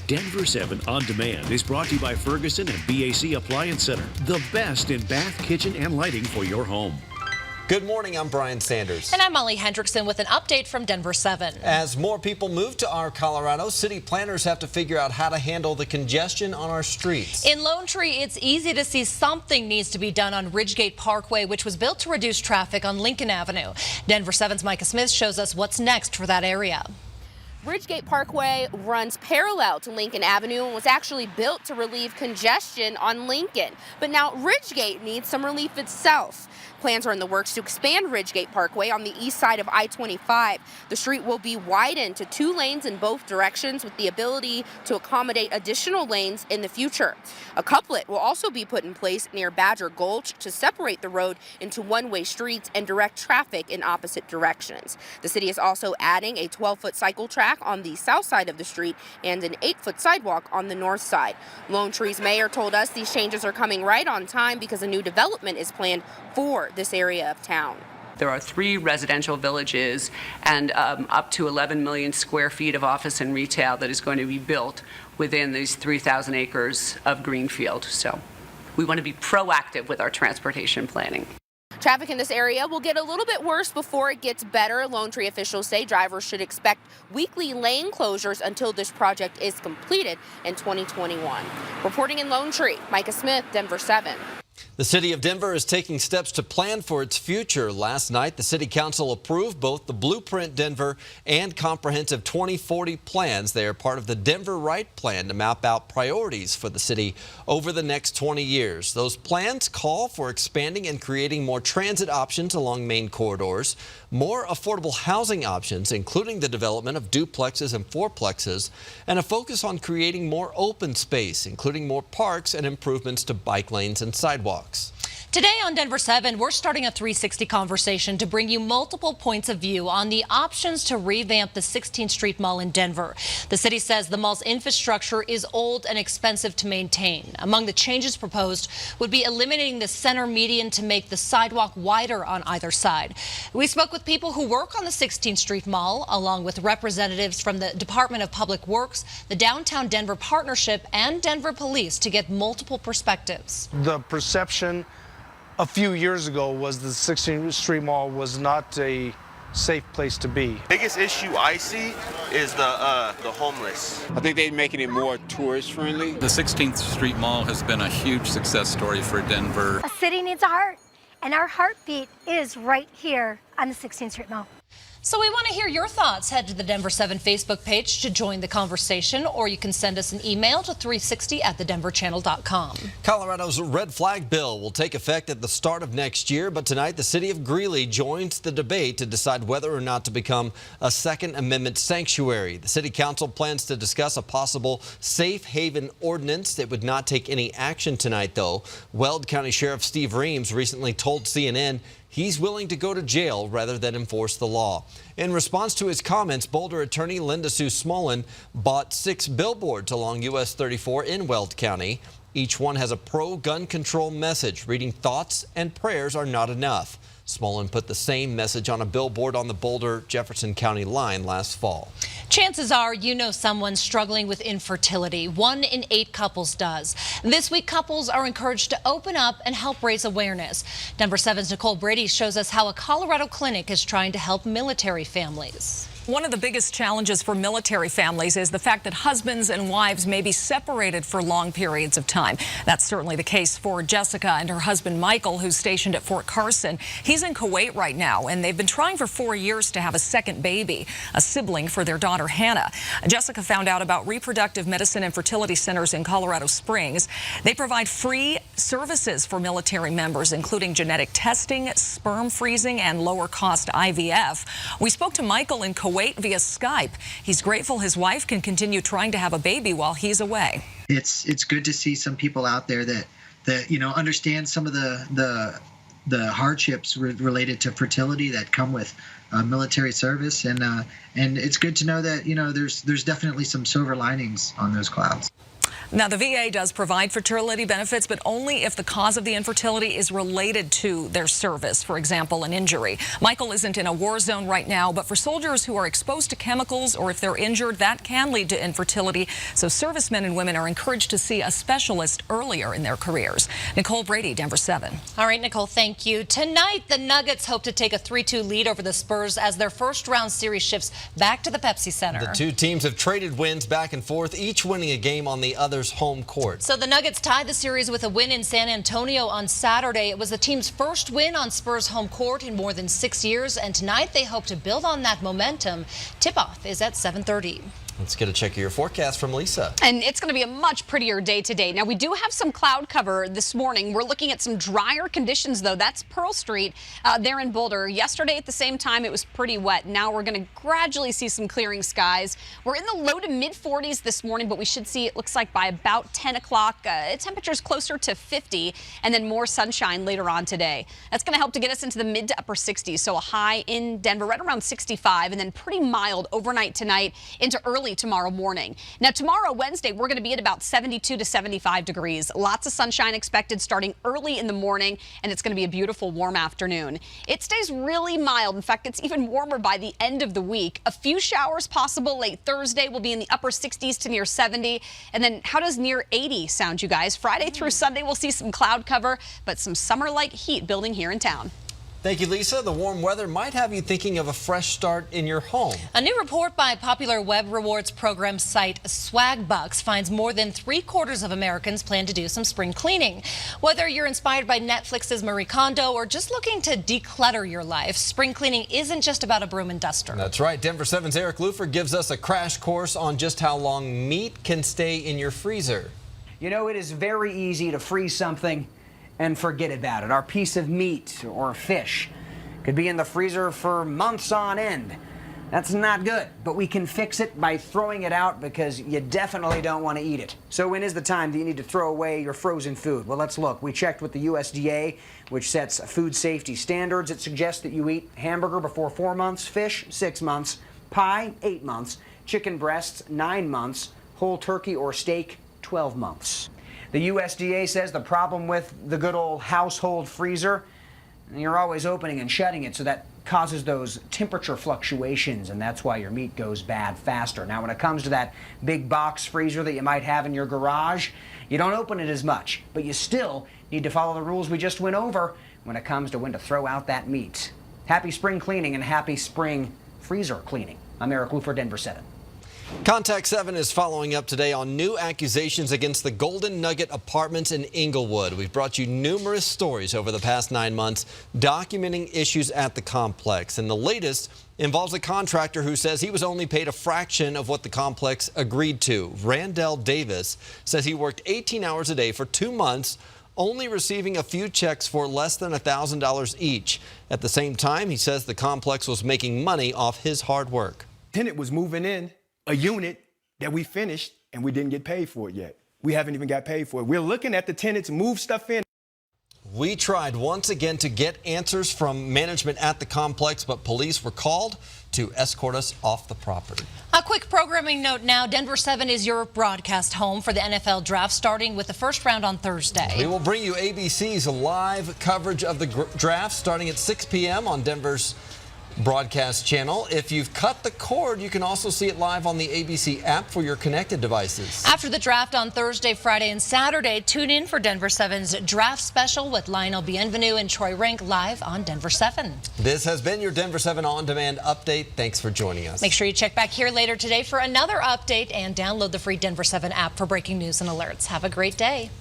Denver 7 On Demand is brought to you by Ferguson and BAC Appliance Center, the best in bath, kitchen, and lighting for your home. Good morning, I'm Brian Sanders. And I'm Molly Hendrickson with an update from Denver 7. As more people move to our Colorado, city planners have to figure out how to handle the congestion on our streets. In Lone Tree, it's easy to see something needs to be done on Ridgegate Parkway, which was built to reduce traffic on Lincoln Avenue. Denver 7's Micah Smith shows us what's next for that area. Ridgegate Parkway runs parallel to Lincoln Avenue and was actually built to relieve congestion on Lincoln. But now Ridgegate needs some relief itself. Plans are in the works to expand Ridgegate Parkway on the east side of I-25. The street will be widened to 2 lanes in both directions with the ability to accommodate additional lanes in the future. A couplet will also be put in place near Badger Gulch to separate the road into one-way streets and direct traffic in opposite directions. The city is also adding a 12-foot cycle track on the south side of the street and an 8-foot sidewalk on the north side. Lone Tree's mayor told us these changes are coming right on time because a new development is planned for this area of town. There are 3 residential villages and up to 11 million square feet of office and retail that is going to be built within these 3,000 acres of greenfield. So we want to be proactive with our transportation planning. Traffic in this area will get a little bit worse before it gets better. Lone Tree officials say drivers should expect weekly lane closures until this project is completed in 2021. Reporting in Lone Tree, Micah Smith, Denver 7. The city of Denver is taking steps to plan for its future. Last night, the city council approved both the Blueprint Denver and Comprehensive 2040 plans. They are part of the Denver Right plan to map out priorities for the city over the next 20 years. Those plans call for expanding and creating more transit options along main corridors, more affordable housing options, including the development of duplexes and fourplexes, and a focus on creating more open space, including more parks and improvements to bike lanes and sidewalks. Today on Denver 7, we're starting a 360 conversation to bring you multiple points of view on the options to revamp the 16th Street Mall in Denver. The city says the mall's infrastructure is old and expensive to maintain. Among the changes proposed would be eliminating the center median to make the sidewalk wider on either side. We spoke with people who work on the 16th Street Mall, along with representatives from the Department of Public Works, the Downtown Denver Partnership, and Denver Police to get multiple perspectives. The perception a few years ago was the 16th Street Mall was not a safe place to be. Biggest issue I see is the homeless. I think they're making it more tourist friendly. The 16th Street Mall has been a huge success story for Denver. A city needs a heart, and our heartbeat is right here on the 16th Street Mall. So we want to hear your thoughts. Head to the Denver 7 Facebook page to join the conversation, or you can send us an email to 360@thedenverchannel.com. Colorado's red flag bill will take effect at the start of next year, but tonight the city of Greeley joins the debate to decide whether or not to become a Second Amendment sanctuary. The city council plans to discuss a possible safe haven ordinance. It would not take any action tonight, though. Weld County Sheriff Steve Reams recently told CNN he's willing to go to jail rather than enforce the law. In response to his comments, Boulder attorney Linda Sue Smolin bought 6 billboards along US 34 in Weld County. Each one has a pro-gun control message, reading thoughts and prayers are not enough. Smolin put the same message on a billboard on the Boulder-Jefferson County line last fall. Chances are you know someone struggling with infertility. 1 in 8 couples does. This week, couples are encouraged to open up and help raise awareness. Denver 7's Nicole Brady shows us how a Colorado clinic is trying to help military families. One of the biggest challenges for military families is the fact that husbands and wives may be separated for long periods of time. That's certainly the case for Jessica and her husband Michael, who's stationed at Fort Carson. He's in Kuwait right now, and they've been trying for 4 years to have a second baby, a sibling for their daughter Hannah. Jessica found out about reproductive medicine and fertility centers in Colorado Springs. They provide free services for military members, including genetic testing, sperm freezing, and lower cost IVF. We spoke to Michael in Kuwait via Skype. He's grateful his wife can continue trying to have a baby while he's away. It's good to see some people out there that understand some of the hardships related to fertility that come with military service, and it's good to know that there's definitely some silver linings on those clouds. Now, the VA does provide fertility benefits, but only if the cause of the infertility is related to their service, for example, an injury. Michael isn't in a war zone right now, but for soldiers who are exposed to chemicals or if they're injured, that can lead to infertility. So servicemen and women are encouraged to see a specialist earlier in their careers. Nicole Brady, Denver 7. All right, Nicole, thank you. Tonight, the Nuggets hope to take a 3-2 lead over the Spurs as their first-round series shifts back to the Pepsi Center. The two teams have traded wins back and forth, each winning a game on the other's home court. So the Nuggets tied the series with a win in San Antonio on Saturday. It was the team's first win on Spurs home court in more than 6 years, and tonight they hope to build on that momentum. Tip-off is at 7:30. Let's get a check of your forecast from Lisa. And it's going to be a much prettier day today. Now, we do have some cloud cover this morning. We're looking at some drier conditions, though. That's Pearl Street there in Boulder. Yesterday at the same time, it was pretty wet. Now we're going to gradually see some clearing skies. We're in the low to mid 40s this morning, but we should see, it looks like by about 10 o'clock, temperatures closer to 50 and then more sunshine later on today. That's going to help to get us into the mid to upper 60s. So a high in Denver right around 65 and then pretty mild overnight tonight into early tomorrow morning. Now tomorrow, Wednesday, we're going to be at about 72 to 75 degrees. Lots of sunshine expected starting early in the morning, and it's going to be a beautiful warm afternoon. It stays really mild. In fact, it's even warmer by the end of the week. A few showers possible late Thursday. Will be in the upper 60s to near 70. And then how does near 80 sound, you guys? Friday through Sunday, we'll see some cloud cover, but some summer-like heat building here in town. Thank you, Lisa. The warm weather might have you thinking of a fresh start in your home. A new report by popular web rewards program site Swagbucks finds more than 3/4 of Americans plan to do some spring cleaning. Whether you're inspired by Netflix's Marie Kondo or just looking to declutter your life, spring cleaning isn't just about a broom and duster. That's right. Denver 7's Eric Lufer gives us a crash course on just how long meat can stay in your freezer. You know, it is very easy to freeze something and forget about it. Our piece of meat or fish could be in the freezer for months on end. That's not good, but we can fix it by throwing it out because you definitely don't want to eat it. So when is the time that you need to throw away your frozen food? Well, let's look. We checked with the USDA, which sets food safety standards. It suggests that you eat hamburger before 4 months, fish 6 months, pie 8 months, chicken breasts 9 months, whole turkey or steak 12 months. The USDA says the problem with the good old household freezer, you're always opening and shutting it, so that causes those temperature fluctuations, and that's why your meat goes bad faster. Now, when it comes to that big box freezer that you might have in your garage, you don't open it as much, but you still need to follow the rules we just went over when it comes to when to throw out that meat. Happy spring cleaning and happy spring freezer cleaning. I'm Eric Lufer, Denver 7. Contact 7 is following up today on new accusations against the Golden Nugget Apartments in Inglewood. We've brought you numerous stories over the past 9 months documenting issues at the complex. And the latest involves a contractor who says he was only paid a fraction of what the complex agreed to. Randall Davis says he worked 18 hours a day for 2 months, only receiving a few checks for less than $1,000 each. At the same time, he says the complex was making money off his hard work. Tenant was moving in a unit that we finished and we didn't get paid for it yet. We haven't even got paid for it. We're looking at the tenants move stuff in. We tried once again to get answers from management at the complex, but police were called to escort us off the property. A quick programming note now. Denver 7 is your broadcast home for the NFL draft, starting with the first round on Thursday. We will bring you ABC's live coverage of the draft starting at 6 p.m. on Denver's broadcast channel. If you've cut the cord, you can also see it live on the ABC app for your connected devices. After the draft on Thursday, Friday, and Saturday, tune in for Denver 7's draft special with Lionel Bienvenu and Troy Rink live on Denver 7. This has been your Denver 7 on-demand update. Thanks for joining us. Make sure you check back here later today for another update and download the free Denver 7 app for breaking news and alerts. Have a great day.